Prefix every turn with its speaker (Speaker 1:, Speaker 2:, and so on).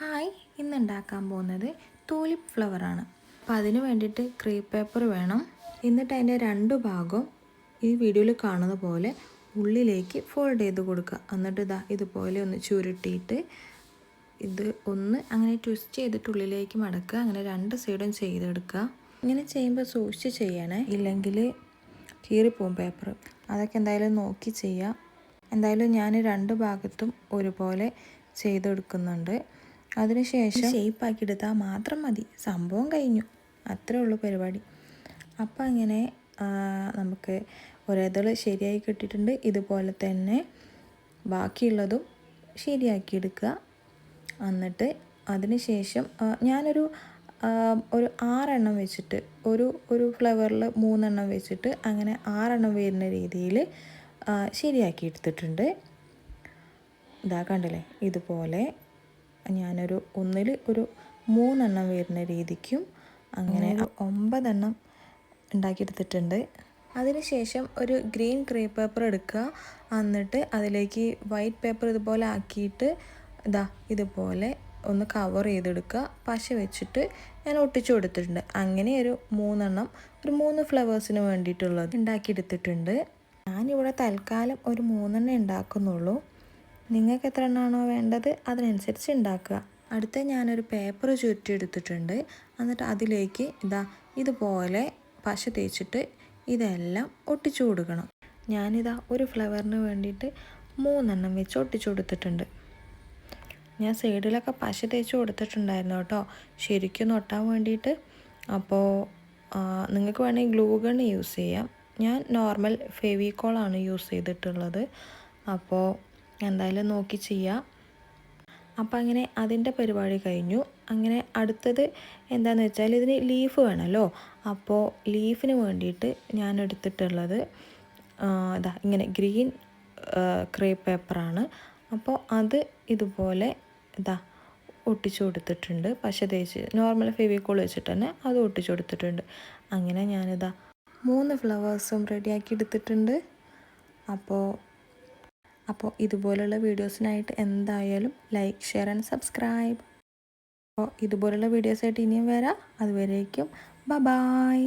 Speaker 1: Hi, ഇന്ന് ഉണ്ടാക്കാൻ പോകുന്നത് ടൂലിപ്പ് ഫ്ലവറാണ്. അപ്പോൾ അതിന് വേണ്ടിയിട്ട് ക്രീപ്പ് പേപ്പർ വേണം. എന്നിട്ട് അതിൻ്റെ രണ്ട് ഭാഗവും ഈ വീഡിയോയിൽ കാണുന്ന പോലെ ഉള്ളിലേക്ക് ഫോൾഡ് ചെയ്ത് കൊടുക്കുക. എന്നിട്ട് ഇതുപോലെ ഒന്ന് ചുരുട്ടിയിട്ട് ഇത് ഒന്ന് അങ്ങനെ ട്വിസ്റ്റ് ചെയ്തിട്ട് ഉള്ളിലേക്ക് മടക്കുക. അങ്ങനെ രണ്ട് സൈഡും ചെയ്തെടുക്കുക. ഇങ്ങനെ ചെയ്യുമ്പോൾ സൂക്ഷിച്ച് ചെയ്യണേ, ഇല്ലെങ്കിൽ കീറിപ്പോവും പേപ്പർ. അതൊക്കെ എന്തായാലും നോക്കി ചെയ്യാം. എന്തായാലും ഞാൻ രണ്ട് ഭാഗത്തും ഒരുപോലെ ചെയ്തെടുക്കുന്നുണ്ട്. അതിനുശേഷം ഷേപ്പാക്കി എടുത്താൽ മാത്രം മതി, സംഭവം കഴിഞ്ഞു. അത്രേ ഉള്ളൂ പരിപാടി. അപ്പം അങ്ങനെ നമുക്ക് ഒരേതൾ ശരിയായി കിട്ടിയിട്ടുണ്ട്. ഇതുപോലെ തന്നെ ബാക്കിയുള്ളതും ശരിയാക്കി എടുക്കുക. എന്നിട്ട് അതിനുശേഷം ഞാനൊരു 6 വെച്ചിട്ട് ഒരു ഫ്ലവറിൽ 3 വെച്ചിട്ട് അങ്ങനെ 6 വരുന്ന രീതിയിൽ ശരിയാക്കി എടുത്തിട്ടുണ്ട്. കണ്ടില്ലേ, ഇതുപോലെ ഞാനൊരു ഒന്നിൽ ഒരു 3 വരുന്ന രീതിക്കും അങ്ങനെ 9 ഉണ്ടാക്കിയെടുത്തിട്ടുണ്ട്. അതിനുശേഷം ഒരു ഗ്രീൻ ക്രീപ്പ് പേപ്പർ എടുക്കുക. എന്നിട്ട് അതിലേക്ക് വൈറ്റ് പേപ്പർ ഇതുപോലെ ആക്കിയിട്ട് ഇതുപോലെ ഒന്ന് കവർ ചെയ്തെടുക്കുക. പശ വെച്ചിട്ട് ഞാൻ ഒട്ടിച്ചു കൊടുത്തിട്ടുണ്ട്. അങ്ങനെ ഒരു 3 ഫ്ലവേഴ്സിന് വേണ്ടിയിട്ടുള്ളത് ഉണ്ടാക്കിയെടുത്തിട്ടുണ്ട്. ഞാനിവിടെ തൽക്കാലം ഒരു 3 ഉണ്ടാക്കുന്നുള്ളൂ. നിങ്ങൾക്ക് എത്ര എണ്ണമാണോ വേണ്ടത് അതിനനുസരിച്ച് ഉണ്ടാക്കുക. അടുത്ത ഞാനൊരു പേപ്പർ ചുരുട്ടിയെടുത്തിട്ടുണ്ട്. എന്നിട്ട് അതിലേക്ക് ഇതുപോലെ പശ തേച്ചിട്ട് ഇതെല്ലാം ഒട്ടിച്ചു കൊടുക്കണം. ഒരു ഫ്ലവറിന് വേണ്ടിയിട്ട് 3 വെച്ച് ഒട്ടിച്ചു കൊടുത്തിട്ടുണ്ട്. ഞാൻ സൈഡിലൊക്കെ പശ തേച്ച് കൊടുത്തിട്ടുണ്ടായിരുന്നു കേട്ടോ, ശരിക്കും ഒട്ടാൻ വേണ്ടിയിട്ട്. അപ്പോൾ നിങ്ങൾക്ക് വേണമെങ്കിൽ ഗ്ലൂ ഗൺ യൂസ് ചെയ്യാം. ഞാൻ നോർമൽ ഫെവിക്കോളാണ് യൂസ് ചെയ്തിട്ടുള്ളത്. അപ്പോൾ എന്തായാലും നോക്കി ചെയ്യാം. അപ്പം അങ്ങനെ അതിൻ്റെ പരിപാടി കഴിഞ്ഞു. അങ്ങനെ അടുത്തത് എന്താണെന്ന് വെച്ചാൽ ഇതിന് ലീഫ് വേണമല്ലോ. അപ്പോൾ ലീഫിന് വേണ്ടിയിട്ട് ഞാൻ എടുത്തിട്ടുള്ളത് ഇങ്ങനെ ഗ്രീൻ ക്രേപ്പ് പേപ്പറാണ്. അപ്പോൾ അത് ഇതുപോലെ ഒട്ടിച്ചു കൊടുത്തിട്ടുണ്ട്. പശ തേച്ച് നോർമൽ ഫെവിക്കോൾ വെച്ചിട്ട് തന്നെ അത് ഒട്ടിച്ചു കൊടുത്തിട്ടുണ്ട്. അങ്ങനെ ഞാനിതാ 3 ഫ്ലവേഴ്സും റെഡിയാക്കി എടുത്തിട്ടുണ്ട്. അപ്പോൾ ഇതുപോലുള്ള വീഡിയോസിനായിട്ട് എന്തായാലും ലൈക്ക്, ഷെയർ ആൻഡ് സബ്സ്ക്രൈബ്. അപ്പോൾ ഇതുപോലുള്ള വീഡിയോസായിട്ട് ഇനിയും വരാം. അതുവരേക്കും ബൈ.